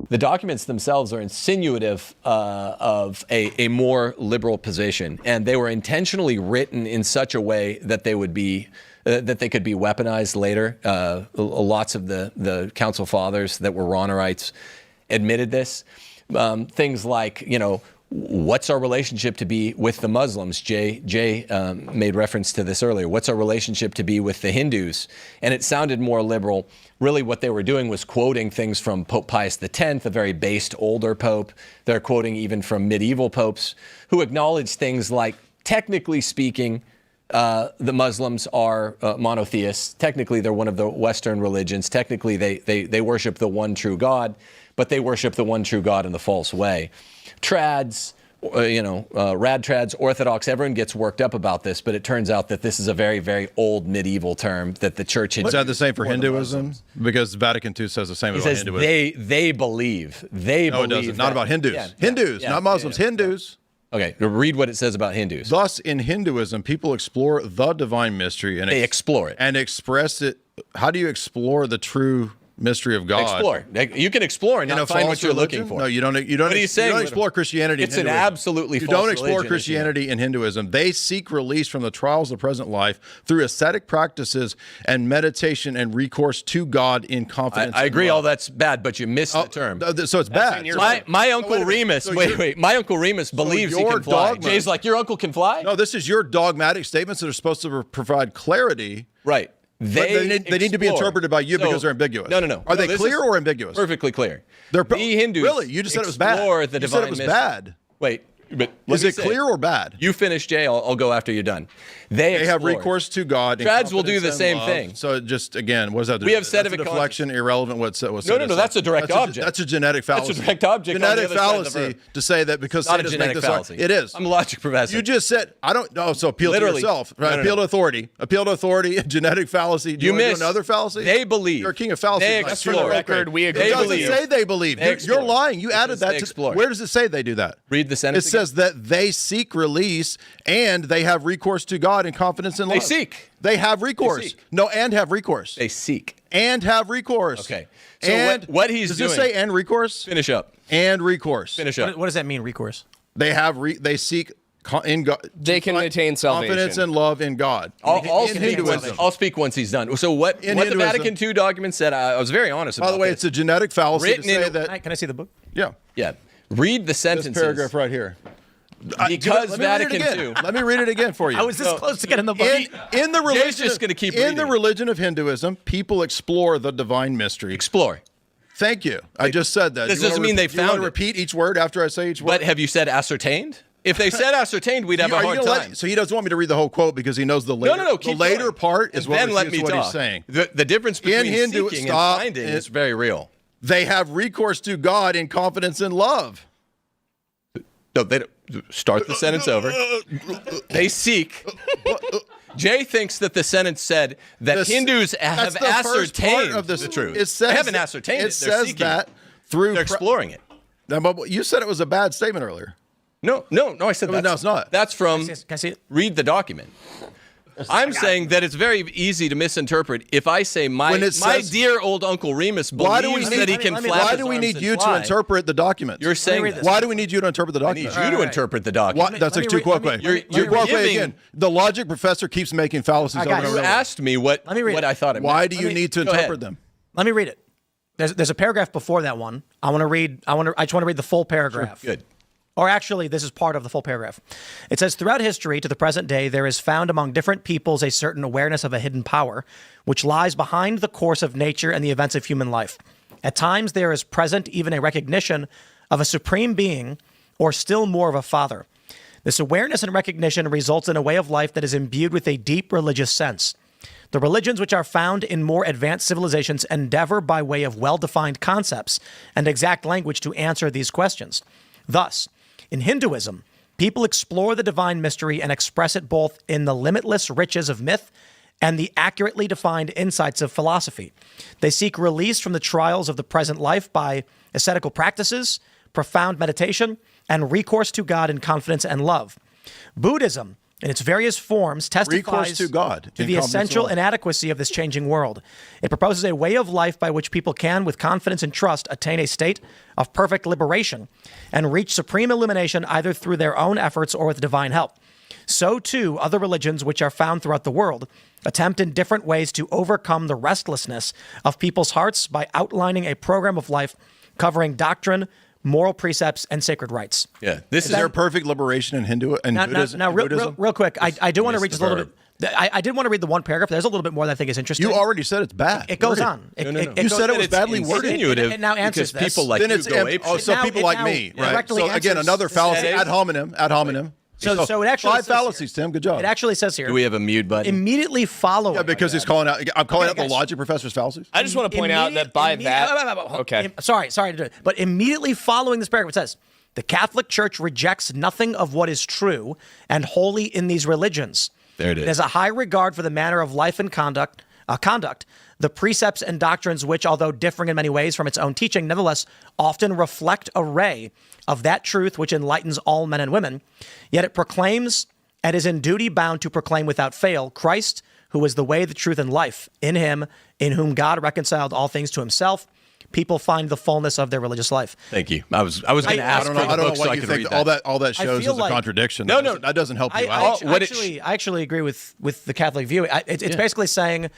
The documents themselves are insinuative of a more liberal position, and they were intentionally written in such a way that they would be that they could be weaponized later. Lots of the Council Fathers that were Ronerites admitted this. Things like, what's our relationship to be with the Muslims? Jay made reference to this earlier. What's our relationship to be with the Hindus? And it sounded more liberal. Really what they were doing was quoting things from Pope Pius X, a very based older pope. They're quoting even from medieval popes who acknowledged things like, technically speaking, the Muslims are monotheists. Technically, they're one of the Western religions. Technically, they worship the one true God, but they worship the one true God in the false way. Trads, rad trads, Orthodox, everyone gets worked up about this, but it turns out that this is a very, very old medieval term that the church had. Is that the same for Hinduism? Because Vatican II says the same about Hinduism. They believe. No, it doesn't. Not about Hindus. Hindus, not Muslims. Hindus. Okay, read what it says about Hindus. Thus, in Hinduism, people explore the divine mystery and they explore it and express it. How do you explore the true mystery of God? Explore. You can explore and not find what you're looking for. No, you don't. You don't. What are you saying? You don't explore Christianity. It's in an Hinduism. absolutely You false don't explore religion, Christianity in Hinduism. They seek release from the trials of present life through ascetic practices and meditation and recourse to God in confidence. I agree. All that's bad, but you missed the term. So it's bad. My uncle Remus. Wait. My uncle Remus believes he can fly. Jay's like, your uncle can fly? No, this is your dogmatic statements that are supposed to provide clarity. Right. They need to be interpreted by you because they're ambiguous. No. Are they clear or ambiguous? Perfectly clear. The Hindus really? You just said it was bad. You said it was bad. Wait. But is it clear or bad? You finish, Jay. I'll go after you're done. They have recourse to God. Trads will do the same thing. So just again, what does that do? We have set of a deflection, irrelevant. No. That's a direct object. That's a genetic fallacy. That's a direct object. Genetic fallacy to say that because not a genetic fallacy. It is. I'm a logic professor. You just said I don't know. So appeal to yourself. Right? Appeal to authority. Appeal to authority. Genetic fallacy. Do you miss another fallacy? They believe. You're a king of fallacies. They explore. For the record, we agree. It doesn't say they believe. You're lying. You added that. Where does it say they do that? Read the sentence. It says that they seek release and they have recourse to God in confidence and love. They seek. They have recourse. No, and have recourse. They seek. And have recourse. Okay. So and what he's does doing. Does it say and recourse? Finish up. And recourse. Finish up. What does that mean, recourse? They have they seek in God. They can attain salvation. Confidence and love in God. I'll speak once he's done. So what the Vatican II document said, I was very honest about. By the way, it's a genetic fallacy to say that. Can I see the book? Yeah. Yeah. Read the sentences. This paragraph right here. Because Vatican II. Let me read it again for you. I was this close to getting the book. In the religion, just going to keep in the religion of Hinduism, people explore the divine mystery. Explore. Thank you. I just said that. This doesn't mean they found it. You want to repeat each word after I say each word? But have you said ascertained? If they said ascertained, we'd have a hard time. So he doesn't want me to read the whole quote because he knows the later. No. The later part is what he's saying. The difference between seeking and finding is very real. They have recourse to God in confidence and love. No, they don't. Start the sentence over. They seek. Jay thinks that the sentence said that Hindus have ascertained the truth. They haven't ascertained it. It says that through. They're exploring it. Now, you said it was a bad statement earlier. No, I said that. No, it's not. That's from. Can I see it? Read the document. I'm saying that it's very easy to misinterpret if I say my dear old Uncle Remus believes that he can flap his arms. Why do we need you to interpret the document? You're saying why do we need you to interpret the document? I need you to interpret the document. That's like too quick. You're again. The logic professor keeps making fallacies. You asked me what I thought it meant. Why do you need to interpret them? Let me read it. There's a paragraph before that one. I just want to read the full paragraph. Sure. Good. Or actually, this is part of the full paragraph. It says, throughout history to the present day, there is found among different peoples a certain awareness of a hidden power, which lies behind the course of nature and the events of human life. At times, there is present even a recognition of a supreme being, or still more of a father. This awareness and recognition results in a way of life that is imbued with a deep religious sense. The religions which are found in more advanced civilizations endeavor by way of well-defined concepts and exact language to answer these questions. Thus, in Hinduism, people explore the divine mystery and express it both in the limitless riches of myth and the accurately defined insights of philosophy. They seek release from the trials of the present life by ascetical practices, profound meditation, and recourse to God in confidence and love. Buddhism in its various forms testifies to God to in the confidence essential alone. inadequacy of this changing world. It proposes a way of life by which people can, with confidence and trust, attain a state of perfect liberation and reach supreme illumination either through their own efforts or with divine help. So, too, other religions which are found throughout the world attempt in different ways to overcome the restlessness of people's hearts by outlining a program of life covering doctrine, moral precepts, and sacred rites. Yeah, this Is there perfect liberation in Hindu and Buddhism? Now, real quick, I do want to read just a little verb. bit. I did want to read the one paragraph. There's a little bit more that I think is interesting. You already said it's bad. It goes Worded. on. No. You said it was It's badly worded. insinuative It now answers because this. people like Then you it's go ape shit. so now- people it like now me, right? directly So again, answers another fallacy. this. Ad hominem. So it actually five says here- fallacies, Tim. Good job. It actually says here. Do we have a mute button? Immediately following. Yeah, because he's calling out. I'm calling Okay, out the guys. logic professor's fallacies. I just want to point out that by that, okay. Sorry to do it. But immediately following this paragraph, it says, the Catholic Church rejects nothing of what is true and holy in these religions. There it is. It has a high regard for the manner of life and conduct, the precepts and doctrines which, although differing in many ways from its own teaching, nevertheless often reflect a ray of that truth which enlightens all men and women. Yet it proclaims and is in duty bound to proclaim without fail Christ, who is the way, the truth, and life. In him, in whom God reconciled all things to himself, people find the fullness of their religious life. Thank you. I was going to ask for the I don't know book so what I you could think. read that. All that shows feel is a like- contradiction. No, That doesn't help you I out. actually agree with the Catholic view. It's basically saying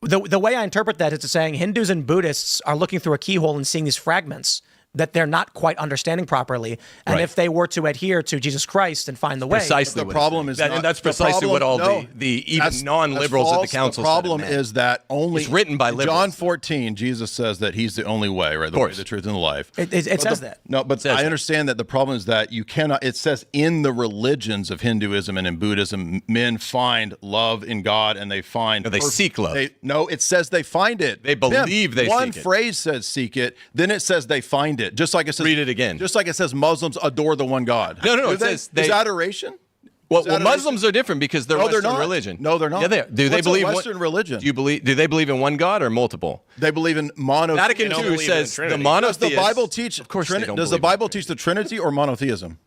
the way I interpret that is it's saying Hindus and Buddhists are looking through a keyhole and seeing these fragments that they're not quite understanding properly. And Right. if they were to adhere to Jesus Christ and find the way, Precisely. The what problem it is says. not- And that's the precisely problem- what all no, the even that's non-liberals at the false. council The problem said it meant. is that only It's written by liberals. John 14, Jesus says that he's the only way, right? The way, course. the truth, and the life. it says that. No, but says I that. understand that the problem is that you cannot. It says in the religions of Hinduism and in Buddhism, men find love in God, and they find No, they seek love. No, it says they find it. They believe they one seek it. phrase says seek it, then it says they find it. Just like it says. Read it again. Just like it says Muslims adore the one God. No, Do it says they- is adoration. Well, Is that Muslims are different because they're No, they're Western not. religion. No, they're not. Yeah, they are. Do they What's a believe Western religion? Do they believe in one God or multiple? They believe in monotheism. Vatican don't II believe in says the Trinity. Does monotheist. the Bible teach? Of course, they don't does the believe in Bible teach the Trinity or monotheism?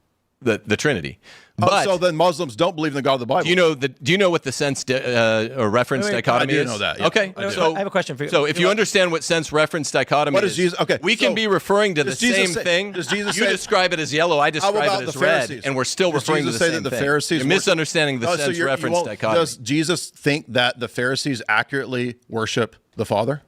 the Trinity. Oh, But so then Muslims don't believe in the God of the Bible. do you know what the sense or reference Wait, dichotomy I do is? know that, yeah. Okay, I do. so I have a question for you. So if you understand what sense reference dichotomy What is, is Jesus- okay, we can so be referring to the does Jesus same say- thing. does Jesus you say- describe it as yellow, I How describe about it as the red, Pharisees? and we're still Does referring Jesus to the say same that the thing. Pharisees You're worship- misunderstanding the Oh, so sense you reference won't- dichotomy. Does Jesus think that the Pharisees accurately worship the Father?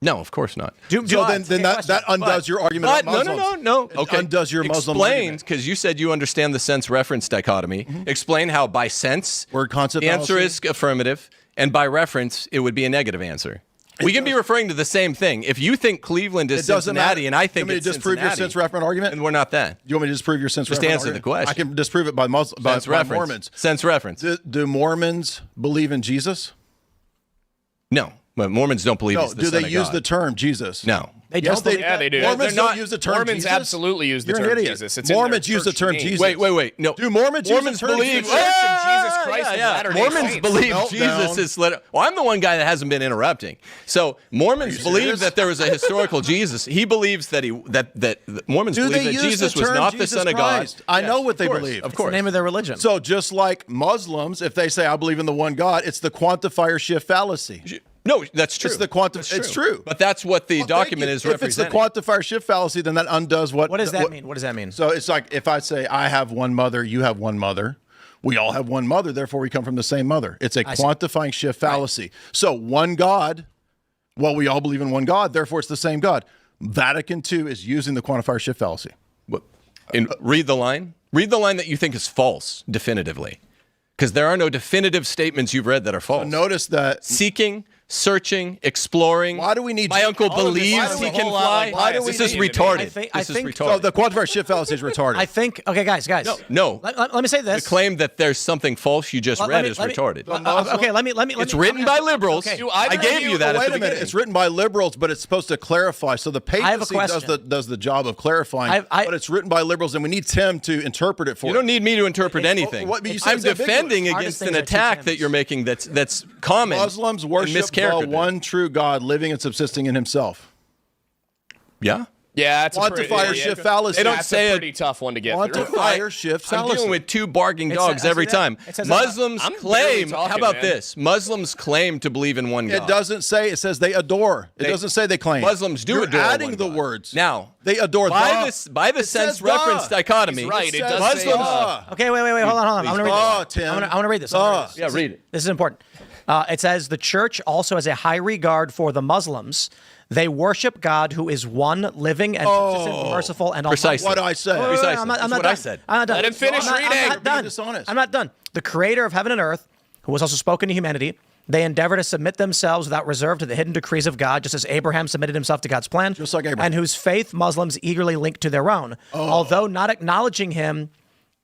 No, of course not. So then that undoes your argument But about Muslims. no. It Okay. undoes your Muslim Explain, argument. because you said you understand the sense reference dichotomy. Explain how by sense Word concept the answer fallacy. is affirmative, and by reference it would be a negative answer. We can be referring to the same thing. If you think Cleveland is It doesn't Cincinnati matter. and I think You want me it's to disprove your Cincinnati, sense reference argument? and we're not that. You want me to disprove your sense Just reference answer the argument? question. I can disprove it by Sense by reference. Mormons. Sense reference. Do Mormons believe in Jesus? No, but Mormons don't believe No. he's the Do Son they of use God. the term Jesus? No. They Yes, don't believe Yeah, that. they do. Mormons They're don't use the term Mormons Jesus? absolutely use the You're an term idiot. Jesus. It's in Mormons their use the church term name. Jesus. Wait. No. Do Mormons use the term believe Jesus? Church of Jesus Christ of Latter-day Mormons Saints. believe Melt Jesus down. is Well, I'm the one guy that hasn't been interrupting. So Mormons believe serious? that there was a historical Jesus. He believes that Mormons Do believe they that use Jesus the was term not Jesus the Son of God. Christ? I know what they Of course, believe. Of It's the course. name of their religion. So just like Muslims, if they say I believe in the one God, it's the quantifier shift fallacy. No, that's true. It's the It's true. But that's what the Well, document thank is you. If it's the representing. quantifier shift fallacy, then that undoes what. what does that mean? What does that mean? So it's like if I say I have one mother, you have one mother. We all have one mother, therefore we come from the same mother. It's a quantifying shift fallacy. So one God, well, we all believe in one God, therefore it's the same God. Vatican II is using the quantifier shift fallacy. Read the line. Read the line that you think is false definitively. Because there are no definitive statements you've read that are false. Notice that. Seeking, searching, exploring. Why do we need My uncle all of this? Why believes do he we- can whole lot fly. like bias This is in the debate. retarded. I think- This is so retarded. So the quantifier shift fallacy is retarded. I think. Okay, guys. No. Let me say this. The claim that there's something false you just read is retarded. Okay, let me. It's written by liberals. Okay. I gave you that. Wait at the a minute. beginning. It's written by liberals, but it's supposed to clarify. So the have a papacy question. does the job of clarifying, I- but it's written by liberals, and we need Tim to interpret it for You us. don't need me to interpret anything. what- but you said I'm it's ambiguous. defending Hardest against an things are two attack channels. that you're making that's common. Muslims and worship the mischaracterized. one true God living and subsisting in himself. Yeah. Yeah, it's Quantifier shift fallacy. They don't That's say a it. pretty tough one to get through. Quantifier shift I'm fallacy. dealing with two barking dogs says- every I see time. that. It says Muslims I'm claim. barely talking, How about man. this? Muslims claim to believe in one God. It doesn't say. It says they adore. It doesn't say they claim. Muslims do You're adore adding one the God. words. Now, they adore by the. the It sense says reference the. dichotomy. He's right. It does say Muslims. Okay, wait. Hold on. I'm going to read this. Tim. I want to read this. Yeah, read it. This is important. It says the church also has a high regard for the Muslims. They worship God who is one, living and consistent, merciful, and almighty. Precisely. What I said. Wait, Precisely. I'm That's not what done. I said. I'm not done. Let him finish reading. I'm You're not being done. dishonest. I'm not done. The creator of heaven and earth, who was also spoken to humanity, they endeavor to submit themselves without reserve to the hidden decrees of God, just as Abraham submitted himself to God's plan. Just like Abraham. And whose faith Muslims eagerly link to their own. Although not acknowledging him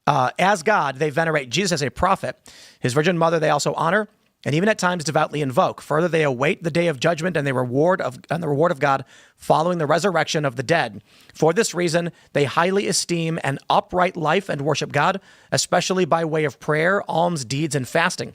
as God, they venerate Jesus as a prophet. His virgin mother they also honor, and even at times devoutly invoke. Further, they await the day of judgment and the reward of God following the resurrection of the dead. For this reason, they highly esteem an upright life and worship God, especially by way of prayer, alms, deeds, and fasting.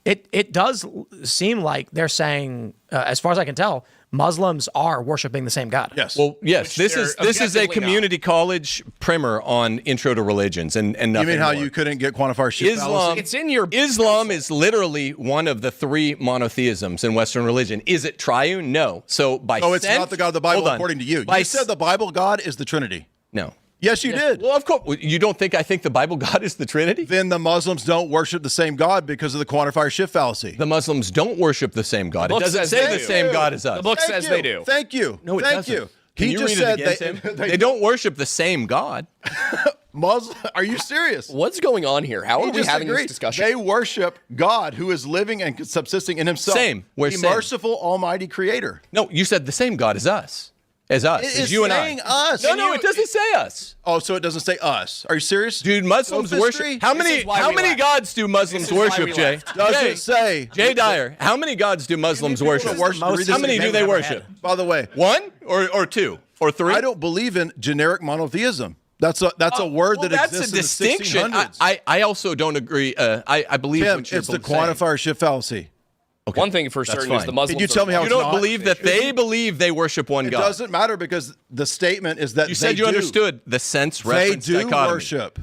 It does seem like they're saying, as far as I can tell, Muslims are worshiping the same God. Yes. Well, yes, Which this is a objectively not. community college primer on intro to religions and You nothing mean how more. you couldn't get quantifier shift fallacy? It's in your Islam is literally one of the three monotheisms in Western religion. Is it triune? No. So by Oh, it's sense- not the God of the Bible Hold on. according to you. By You said the Bible God is the Trinity. No. Yes, you did. Well, of course. You don't think I think the Bible God is the Trinity? Then the Muslims don't worship the same God because of the quantifier shift fallacy. The Muslims don't worship the same God. It book doesn't says say they the do. same God as us. The book Thank says you. they do. Thank you. No, it Thank doesn't. you. Can He you just read it said again, Tim? they They don't worship the same God. Muslim. Are you serious? What's going on here? How are He we just having this agreed. discussion? They worship God who is living and subsisting in himself. Same. We're the same. merciful, almighty creator. No, you said the same God as us. As us. It as is you and saying I. us. No, And no, you- it doesn't say us. Oh, so it doesn't say us. Are you serious? Dude, Muslims Sophistry? worship. How This many is why we left. gods do Muslims This is why worship, we Jay? left. Doesn't Jay, say. Jay Dyer, how many gods do Muslims worship? worship- read this How many again. do they Never worship? had. By the way, One or two or three? I don't believe in generic monotheism. That's a word Well, that that's exists a distinction. in the 1600s. I also don't agree. I believe Tim, what you're it's the both saying. quantifier shift fallacy. One thing for certain is fine. the Muslims. Can you tell me how You it's don't not? believe that they believe they worship one It God. doesn't matter because the statement is that You said they you do. understood the sense They reference do dichotomy. worship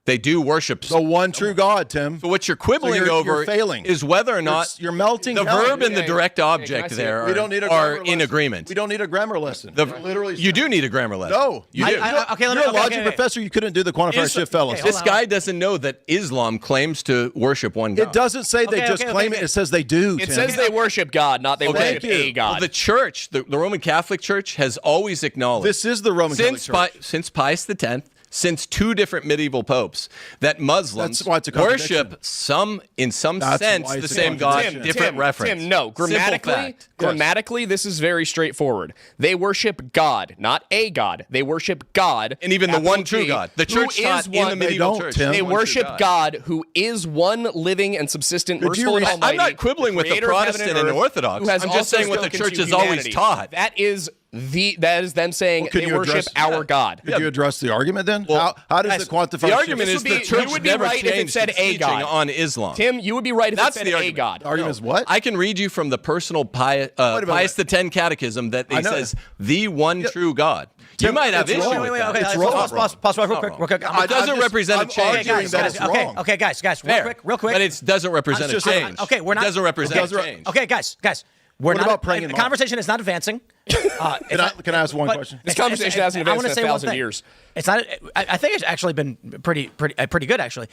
They do worship. the one true God, Tim. So what you're quibbling you're over failing. is whether or not You're melting the down. verb and the Hey, direct hey, can I object see there it? We don't need a are grammar in lesson. agreement. We don't need a grammar lesson. Literally, You do need a grammar lesson. No, you I- do. I- okay, let me- You're a okay, logic okay. professor. You couldn't do the quantifier shift fallacy. hold This on. guy doesn't know that Islam claims to worship one God. It doesn't say they Okay, just okay, claim okay. it. It says they do. It Tim. says they worship God, not they worship you. a God. Well, the church, the Roman Catholic Church, has always acknowledged This is the Roman Catholic Church. since Pius X, since two different medieval popes, that Muslims That's why it's a contradiction. worship in some That's sense why the it's a same God, contradiction. different reference. Tim, no. Simple Grammatically, fact. grammatically, this is very straightforward. They worship God, not a God. They worship God, And even the capital one true G, God. The who church taught is in the one- medieval don't, church. Tim. They one true worship God, who is one living and subsistent, Did you merciful, and read- almighty. I'm not quibbling with the creator of heaven Protestant and earth, Orthodox. who has I'm just also saying what the spoken church to has always humanity. taught. That is them saying Well, can they you worship address- our God. Could you address the argument then? Well, how does guys, the quantifier The argument shift? is This would the be- church you would be never right if it changed said its a teaching God. on Islam. Tim, you would be right if That's it said the a argument. God. The argument is what? I can read you from the personal Pius X Catechism that I he know. says the one true God. You Tim, might have it's issue wrong. with Wait, that. okay, It's pause, wrong. pause, real Not quick, wrong. real quick. It doesn't represent a I'm change. arguing that guys, it's okay, wrong. okay, guys, Fair. real quick. But it doesn't represent a just- change. okay, we're not. It doesn't represent a Okay, change. Okay, guys, we're What not. about praying in the March? conversation is not advancing. Can I ask one question? This conversation hasn't I advanced wanna in say 1,000 one thing. years. It's not. I think it's actually been pretty good actually.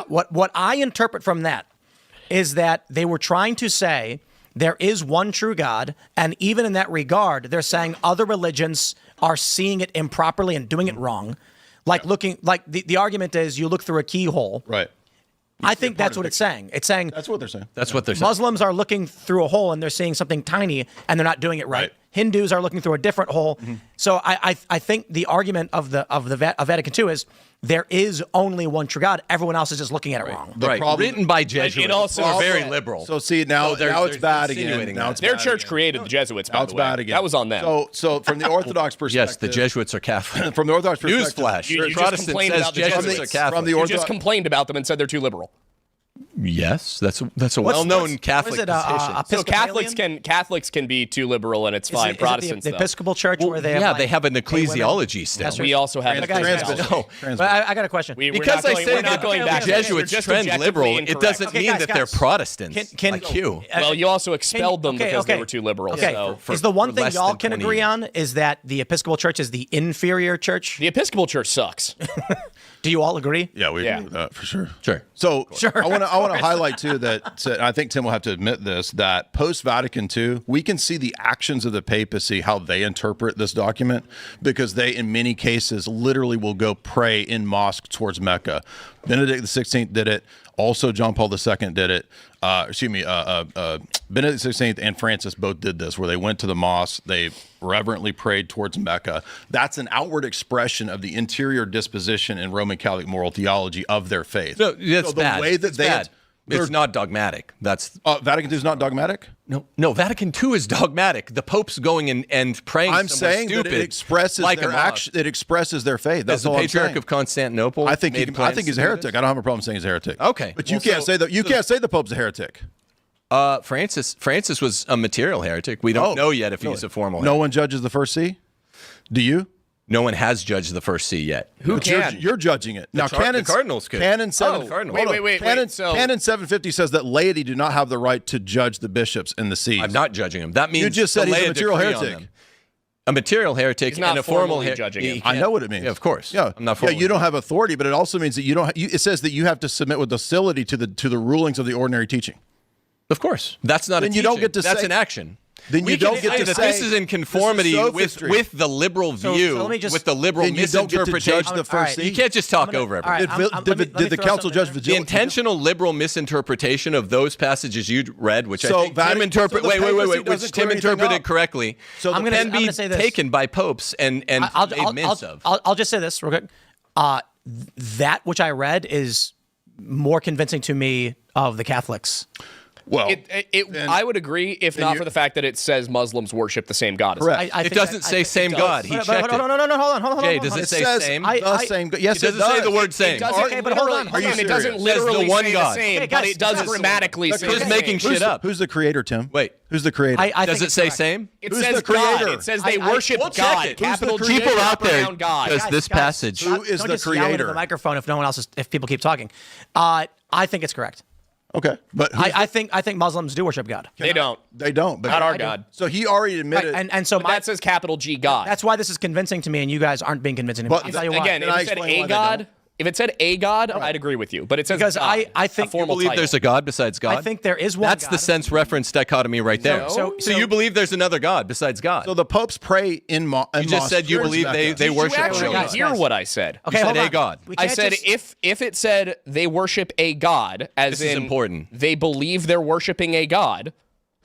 What I interpret from that is that they were trying to say there is one true God, and even in that regard, they're saying other religions are seeing it improperly and doing it wrong. Like the argument is you look through a keyhole. Right. I think that's what it's saying. It's saying That's what they're saying. That's what they're saying. Muslims are looking through a hole and they're seeing something tiny and they're not doing it right. Right. Hindus are looking through a different hole. Mm-hmm. So I think the argument of Vatican II is there is only one true God. Everyone else is just looking at it wrong. Right. problem- Written by Jesuits. also who are very said- liberal. So see now So they're it's bad insinuating again. Now that. it's Their bad church again. created the Jesuits, by Now the it's way. bad again. That was on them. So from the Orthodox perspective, Yes, the Jesuits are Catholic. From the Orthodox perspective, Newsflash. You just Protestant complained says about the Jesuits Jesuits. are Catholic. From the You Orthodox, just complained about them and said they're too liberal. Yes, that's a well-known Catholic what is it, position. So Catholics can be be too liberal and it's fine. Is Protestants, it the Episcopal Church where they have yeah, like, they have an ecclesiology still. we also have Transmitted. But I got a question. Because I say that the Jesuits trend liberal, it doesn't mean guys, that they're Protestants like you. Well, you also expelled them because they were too liberal. Okay, So. is the one for thing less y'all than can 20 agree years. on is that the Episcopal Church is the inferior church? The Episcopal Church sucks. Do you all agree? Yeah, we Yeah. agree with that for sure. Sure. So I want to highlight too that I think Tim will have to admit this, that post Vatican II, we can see the actions of the papacy, how they interpret this document, because they in many cases literally will go pray in mosque towards Mecca. Benedict XVI did it. Also, John Paul II did it. Benedict XVI and Francis both did this, where they went to the mosque, they reverently prayed towards Mecca. That's an outward expression of the interior disposition in Roman Catholic moral theology of their faith. No, that's the bad. way that It's they bad. It's not dogmatic. That's Vatican II is not dogmatic. no. Vatican II is dogmatic. The Pope's going and praying. I'm somewhere saying stupid, that it expresses like their a mosque. action. It expresses their faith. That's As the all I'm Patriarch saying. of Constantinople. I think made plans he's a to do heretic. I don't have a problem saying he's a heretic. Okay. but you Well, can't so- say that. You can't say the Pope's a heretic. Francis was a material heretic. We don't know yet if he's a formal. No one judges the first see. Do you? No one has judged the first see yet. Who But can? You're judging it now. the Cardinals could. Canon Oh, 7. the Cardinals. hold on. Wait, Canon, so- Canon 750 says that laity do not have the right to judge the bishops in the sees. I'm not judging him. That means You just said to he's a lay material decree on heretic. them. A material heretic He's not and a formal formally judging him. I know what it means. Yeah, of course. Yeah, I'm not yeah. formally You don't have authority, but it also means that you don't. It says that you have to submit with docility to the rulings of the ordinary teaching. Of course. That's not Then a you don't teaching. get to That's say- an action. Then you don't get to that say this is in conformity this is sophistry. with the liberal view, let me just- with the liberal Then you don't get to misinterpretation. judge the All first right. see. You can't just talk over all right, everything. let me Did the throw council something judge in there. The vigilance? intentional liberal misinterpretation of those passages you read, which So I think Vatican- Tim interpret. so the wait, papacy which doesn't Tim clear anything interpreted up. correctly. So I'm the- gonna- can I'm be gonna say this. taken by popes and made mince of. I'll just say this real quick. That which I read is more convincing to me of the Catholics. Well, I would agree if not for the fact that it says Muslims worship the same God as Correct. I It think doesn't that- say I- same does. God. He But checked hold it. on, hold on. Jay, does it say says same? the same. Yes, It doesn't say the word same. It doesn't, Okay, but hold on, hold again, on. it doesn't Are you serious? literally Says the one say God. the same, Hey, but guys, it does guys, grammatically say Who's the making same. shit up? Who's the creator, Tim? Wait. Who's the creator? I think Does it it's say correct. same? It Who's says the creator? God. It says they I- worship we'll check God. it. Who's the Capital G, creator? People out there- upper-down God. Does this passage- Who is don't the just yell into creator? the microphone if no one else is, if people keep talking. I think it's correct. Okay, but I think Muslims do worship God. They don't. they don't. But Not our God. So he already admitted. And so But that says capital G God. that's why this is convincing to me, and you guys aren't being convincing to me. But I'll tell you why. Again, Can if I it said explain why a they God, don't? if it said a God, I'd agree with you. But it says Because God, I think- a formal Believe title. there's a God besides God? I think there is one. That's the God. sense reference dichotomy right there. So- So you believe there's another God besides God? so the popes pray in mosque. You just said you believe they Did worship you a actually real God. hear what I said? Okay, said hold a on. God. We I can't said just- if it said they worship a God, as This is in important. they believe they're worshiping a God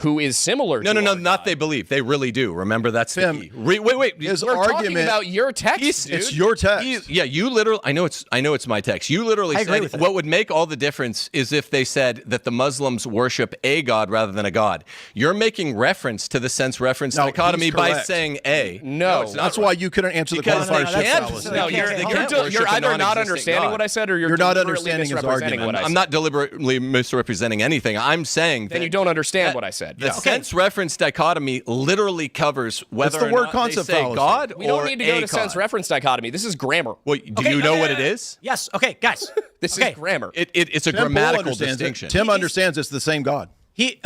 who is similar to No, our not God. they believe. They really do. Remember, that's the Tim, key. Wait. his We're talking argument- about your text, dude. It's your text. Yeah, you literally. I know it's my text. You literally I agree said with it. what would make all the difference is if they said that the Muslims worship a God rather than a God. You're making reference to the sense reference No, dichotomy he's by correct. saying a. No. it's not That's right. why you couldn't answer the Because qualifier they shift can't. fallacy. No, They you're, can't you're, worship you're a either not non-existent understanding God. what I said or You're not deliberately understanding his misrepresenting argument. what I I'm said. not deliberately misrepresenting anything. I'm saying Then that you don't understand what I said. the sense reference dichotomy literally covers whether the or word not concept they say fallacy. God We or don't need to go a to sense God. reference dichotomy. This is grammar. Well, do you know what it is? Yes. Okay, guys. This okay. is grammar. It's a Tim Pool grammatical understands it. distinction. Tim understands it's the same God. He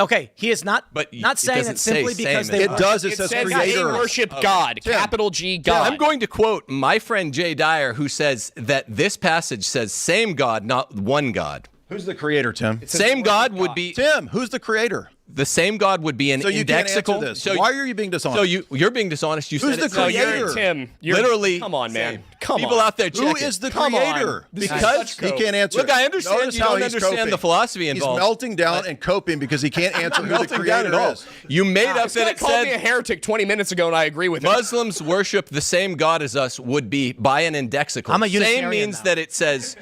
is not But not it saying doesn't that simply say because same. they It does. It It says says they creator. worship God, capital G God. I'm going to quote my friend Jay Dyer, who says that this passage says same God, not one God. Who's the creator, Tim? Same God would be Tim, who's the creator? the same God would be an So you can't indexical. answer this. So Why are you being dishonest? So you're being dishonest. You Who's said the it's No, creator? you're Tim. You're, Literally, Come on, man. same. Come People on. out there, check Who it. is the Come on. creator? This is Because such he cope. can't answer. Look, I understand Notice you how don't he's understand coping. the philosophy involved. He's melting down and coping because he can't answer who the melting down creator at all. is. You made up This that guy it called me a said heretic 20 minutes ago, and I agree with him. Muslims worship the same God as us would be by an indexical. I'm a Same Unitarian means now. that it says.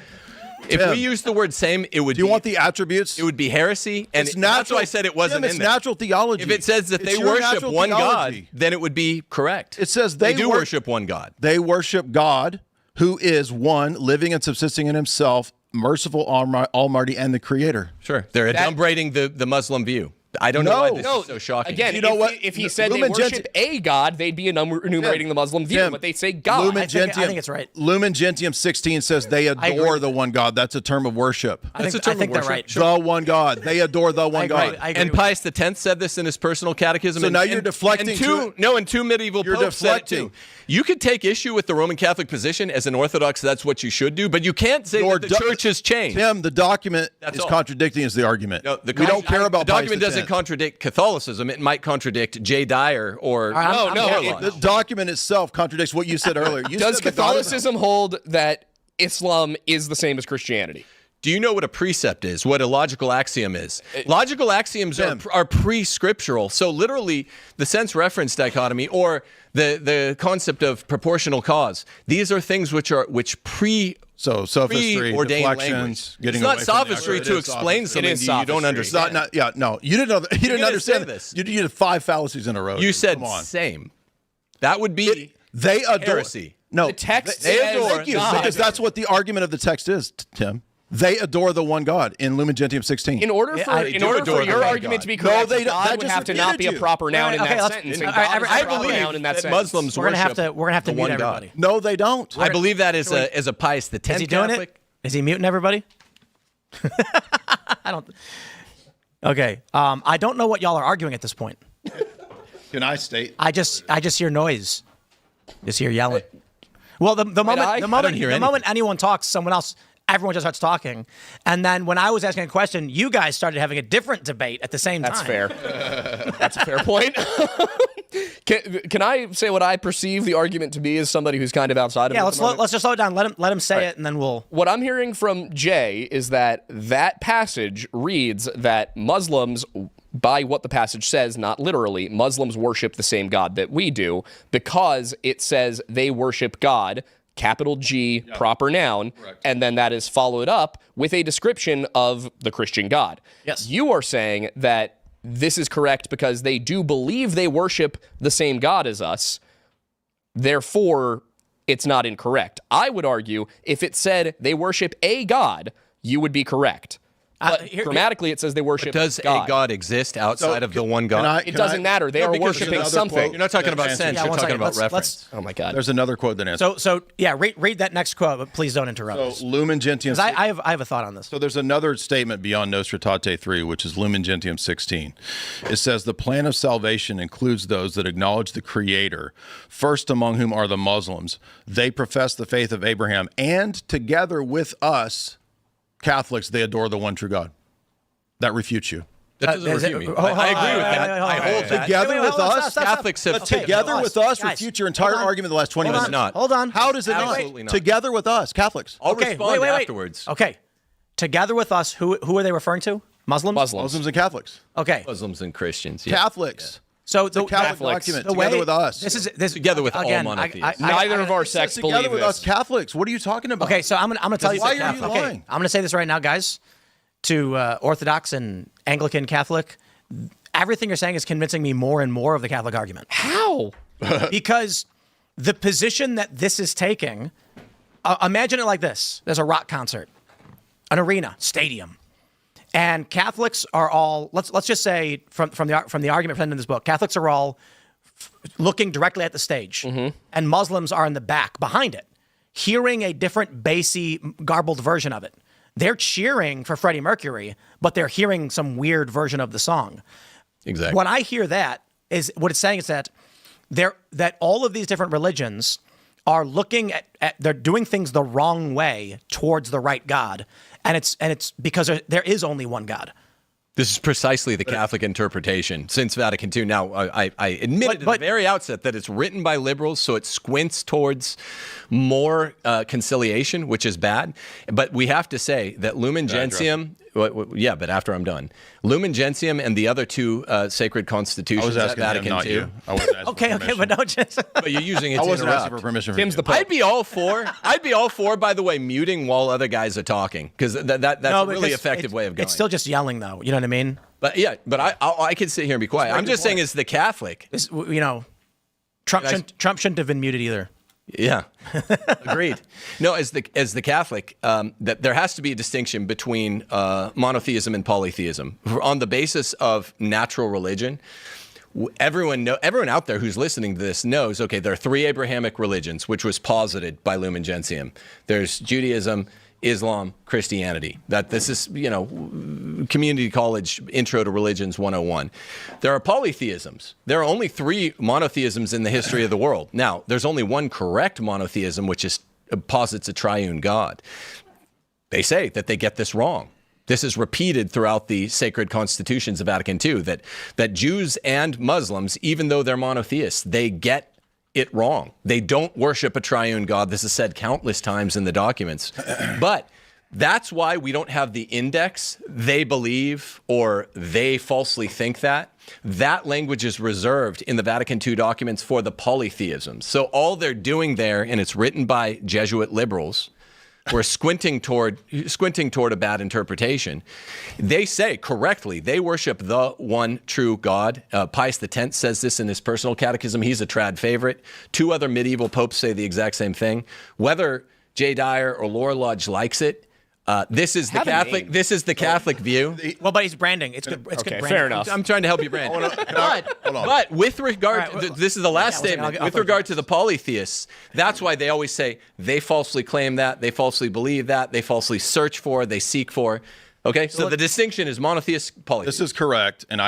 If Tim, we use the word same, it would Do you be, want the attributes? it would be heresy, and It's that's natural. why I said it wasn't Tim, it's in there. natural theology. If it says that It's they your worship natural one theology. God, then it would be correct. It says they they do wor- worship one God. They worship God, who is one, living and subsisting in himself, merciful, almighty, and the creator. Sure. They're adumbrating the Muslim view. I don't know why this is so shocking. Again, You know what? if he said they Lumen worship a god, they'd be enumerating the Muslim view, but they say God. Lumen I think Gentium, it's right. Lumen Gentium 16 says they adore the one God. That's a term of worship. I think term of they're worship. right. The one God. They adore the one God. I agree And with Pius X said this in his personal catechism. So and- now you're and- deflecting And to two medieval You're popes said it deflecting. too. You could take issue with the Roman Catholic position as an Orthodox. That's what you should do. But you can't say Nor that the church has changed. Tim, the document That's is all. contradicting is the argument. No, we don't care about the document Pius doesn't X. contradict Catholicism. It might contradict J. Dyer or I'm no, there. it- The document itself contradicts what you said earlier. You Does said that God is- Catholicism hold that Islam is the same as Christianity? Do you know what a precept is? What a logical axiom is? Logical axioms are pre-scriptural. So literally, the sense-reference dichotomy or the concept of proportional cause. These are things which pre. So sophistry, preordained deflections, language. getting It's not away from the sophistry argument. to It is explain sophistry. something It is to you don't sophistry. understand. You didn't know. You didn't gonna understand say this. You did 5 fallacies in a row. You said Come on. same. That would be They adore. heresy. No, The text they says adore. Thank you, God. because that's what the argument of the text is, Tim. They adore the one God in Lumen Gentium 16. In order for adore your the argument to be No, correct, they don't. God That would just have to not be a repeated you. proper noun in Okay, that let's- sentence. I- And God is I a proper believe noun in that that sentence. Muslims We're gonna have worship to the mute one everybody. God. No, they don't. I believe that is a Pius X Is he doing Catholic. it? Is he muting everybody? I don't. Okay. I don't know what y'all are arguing at this point. Can I state? I just hear noise. Just hear yelling. Well, the moment I don't hear anything. moment anyone talks, everyone just starts talking. And then when I was asking a question, you guys started having a different debate at the same time. That's fair. That's a fair point. Can I say what I perceive the argument to be as somebody who's kind of outside of it? Yeah, at the moment? let's just slow it down. Let him say it, and then we'll. What I'm hearing from Jay is that passage reads that Muslims, by what the passage says, not literally, Muslims worship the same God that we do because it says they worship God, capital G, proper noun, and then that is followed up with a description of the Christian God. Yes. You are saying that this is correct because they do believe they worship the same God as us, therefore it's not incorrect. I would argue if it said they worship a God, you would be correct. But grammatically, it says they worship Does God. a God exist outside of the one God? It doesn't matter. They are because worshiping another something. quote. You're not talking about Yeah, sense. yeah, You're one talking second. about Let's- reference. Oh my God. There's another quote that answers. So yeah, read that next quote, but please don't interrupt. So Lumen Gentium. I have a thought on this. So there's another statement beyond Nostra Aetate 3, which is Lumen Gentium 16. It says the plan of salvation includes those that acknowledge the Creator, first among whom are the Muslims. They profess the faith of Abraham, and together with us, Catholics, they adore the one true God. That refutes you. That doesn't refute me. I agree with that. I hold that. Together with us, Catholics have together with us Guys, refutes your entire hold on. argument the last 20 Hold minutes. on. not. Hold on. How does it Absolutely not? not. Together with us, Catholics. I'll respond afterwards. Okay. Together with us, who are they referring to? Muslims? Muslims and Catholics. Okay. Muslims and Christians. Yeah. Catholics. So the Catholic Catholics. document. the way Together with us. This Together with all again, monotheists. Neither of our It says sects believe together with us, this. Catholics. What are you talking about? Okay, so I'm gonna tell you. Why are you okay, lying? I'm gonna say this right now, guys. To Orthodox and Anglican Catholic, everything you're saying is convincing me more and more of the Catholic argument. How? Because the position that this is taking, imagine it like this: there's a rock concert, an arena, stadium, and Catholics are all. Let's just say from the argument presented in this book, Catholics are all looking directly at the stage, and Muslims are in the back behind it, hearing a different bassy, garbled version of it. They're cheering for Freddie Mercury, but they're hearing some weird version of the song. Exactly. When I hear that, is what it's saying is that that all of these different religions are looking at they're doing things the wrong way towards the right God, and it's because there is only one God. This is precisely the Catholic interpretation since Vatican II. Now, I admitted at But- the very outset that it's written by liberals, so it squints towards more conciliation, which is bad. But we have to say that Lumen Gentium, yeah, but after I'm done, Lumen Gentium and the other two sacred I constitutions was at asking him, Vatican not II. you. I wasn't asking Okay, for okay, permission. but don't just. But you're using it I to wasn't asking interrupt. for permission. Tim's the Pope. I'd be all for, by the way, muting while other guys are talking, because that's a really because effective way of going. It's still just yelling, though. You know what I mean? But yeah, but I can sit here and be quiet. I'm just saying, as the Catholic, Trump shouldn't have been muted either. Yeah, agreed. No, as the Catholic, that there has to be a distinction between monotheism and polytheism on the basis of natural religion. Everyone out there who's listening to this knows. Okay, there are three Abrahamic religions, which was posited by Lumen Gentium. There's Judaism, Islam, Christianity. This is, community college intro to religions 101. There are polytheisms. There are only three monotheisms in the history of the world. Now, there's only one correct monotheism, which posits a triune God. They say that they get this wrong. This is repeated throughout the sacred constitutions of Vatican II, that Jews and Muslims, even though they're monotheists, they get it wrong. They don't worship a triune God. This is said countless times in the documents. But that's why we don't have the index, they believe, or they falsely think that. That language is reserved in the Vatican II documents for the polytheisms. So all they're doing there, and it's written by Jesuit liberals, we're squinting toward a bad interpretation. They say correctly they worship the one true God. Pius X says this in his personal catechism. He's a trad favorite. Two other medieval popes say the exact same thing. Whether J. Dyer or Laura Lodge likes it, this is the Catholic. This is the Catholic view. Well, but he's branding. It's good. It's okay, good branding. fair enough. I'm trying to help you, Brandon. But with regard, this is the last statement. With regard to the polytheists, that's why they always say they falsely claim that, they falsely believe that, they falsely search for, they seek for. Okay, so the distinction is monotheist, polytheist. This is correct, and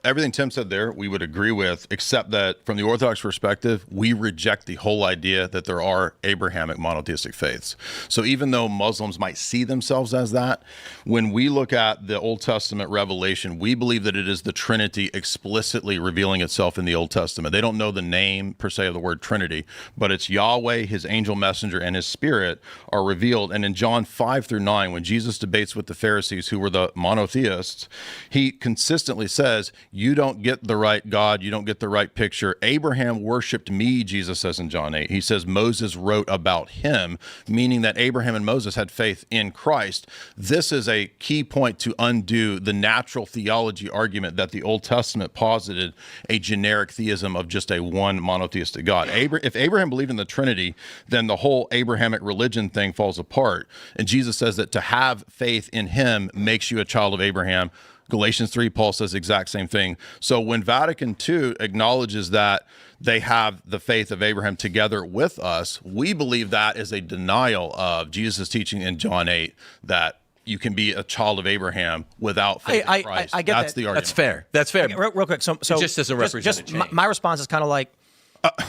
everything Tim said there we would agree with, except that from the Orthodox perspective, we reject the whole idea that there are Abrahamic monotheistic faiths. So even though Muslims might see themselves as that, when we look at the Old Testament revelation, we believe that it is the Trinity explicitly revealing itself in the Old Testament. They don't know the name per se of the word Trinity, but it's Yahweh, his angel messenger, and his spirit are revealed. And in John 5-9, when Jesus debates with the Pharisees, who were the monotheists, he consistently says, you don't get the right God, you don't get the right picture. Abraham worshiped me, Jesus says in John 8. He says Moses wrote about him, meaning that Abraham and Moses had faith in Christ. This is a key point to undo the natural theology argument that the Old Testament posited a generic theism of just a one monotheistic God. If Abraham believed in the Trinity, then the whole Abrahamic religion thing falls apart. And Jesus says that to have faith in him makes you a child of Abraham. Galatians 3, Paul says the exact same thing. So when Vatican II acknowledges that they have the faith of Abraham together with us, we believe that is a denial of Jesus' teaching in John 8 that you can be a child of Abraham without faith in Christ. I get That's that. the argument. That's fair. That's fair. Okay, real quick. So just as a representative change. my response is kind of like,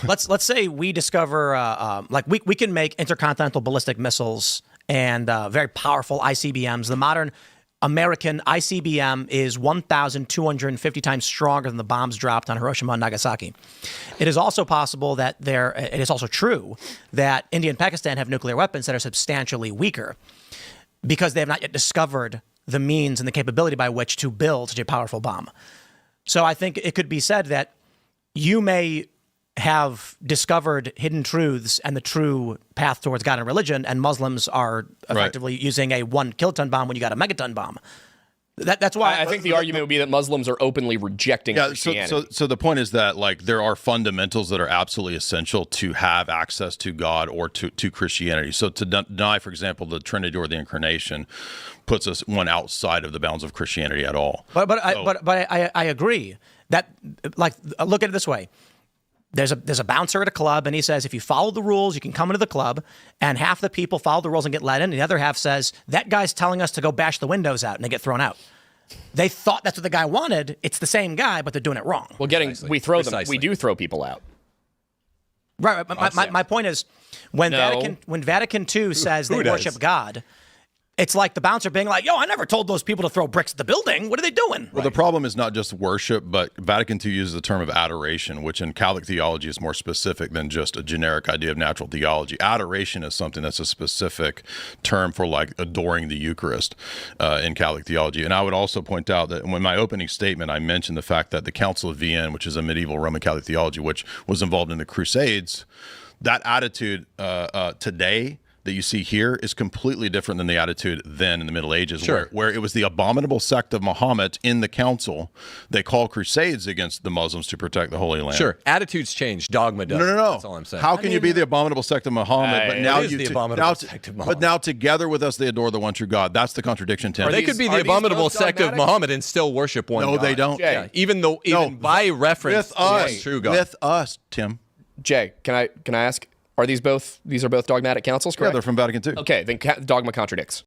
let's say we discover we can make intercontinental ballistic missiles and very powerful ICBMs. The modern American ICBM is 1,250 times stronger than the bombs dropped on Hiroshima and Nagasaki. It is also possible that it is also true that India and Pakistan have nuclear weapons that are substantially weaker because they have not yet discovered the means and the capability by which to build such a powerful bomb. So I think it could be said that you may have discovered hidden truths and the true path towards God and religion, and Muslims are effectively using a 1 kiloton bomb when you got a megaton bomb. That's why I think the argument would be that Muslims are openly rejecting Christianity. So the point is that there are fundamentals that are absolutely essential to have access to God or to Christianity. So to deny, for example, the Trinity or the Incarnation puts us one outside of the bounds of Christianity at all. But I agree that look at it this way. There's a bouncer at a club, and he says, if you follow the rules, you can come into the club, and half the people follow the rules and get let in, and the other half says, that guy's telling us to go bash the windows out, and they get thrown out. They thought that's what the guy wanted. It's the same guy, but they're doing it wrong. Well, we do throw people out. Right. My point is, when Vatican II says they worship God, it's like the bouncer being like, yo, I never told those people to throw bricks at the building. What are they doing? Well, the problem is not just worship, but Vatican II uses the term of adoration, which in Catholic theology is more specific than just a generic idea of natural theology. Adoration is something that's a specific term for adoring the Eucharist in Catholic theology. And I would also point out that in my opening statement, I mentioned the fact that the Council of Vienne, which is a medieval Roman Catholic theology, which was involved in the Crusades, that attitude today that you see here is completely different than the attitude then in the Middle Ages, Sure. where it was the abominable sect of Muhammad in the council. They call crusades against the Muslims to protect the Holy Land. Sure, attitudes change, dogma doesn't. No. That's all I'm saying. How can you be the abominable sect of Muhammad, but now It is you the abominable sect of Muhammad. But now together with us they adore the one true God. That's the contradiction, Tim. They could be Are the these abominable both sect of dogmatic? Muhammad and still worship one No, God. they don't. Jay. Yeah, even by reference With to us, one true God. with us, Tim. Jay, can I ask? Are these are both dogmatic councils? Yeah, Correct. they're from Vatican II. Okay, then dogma contradicts.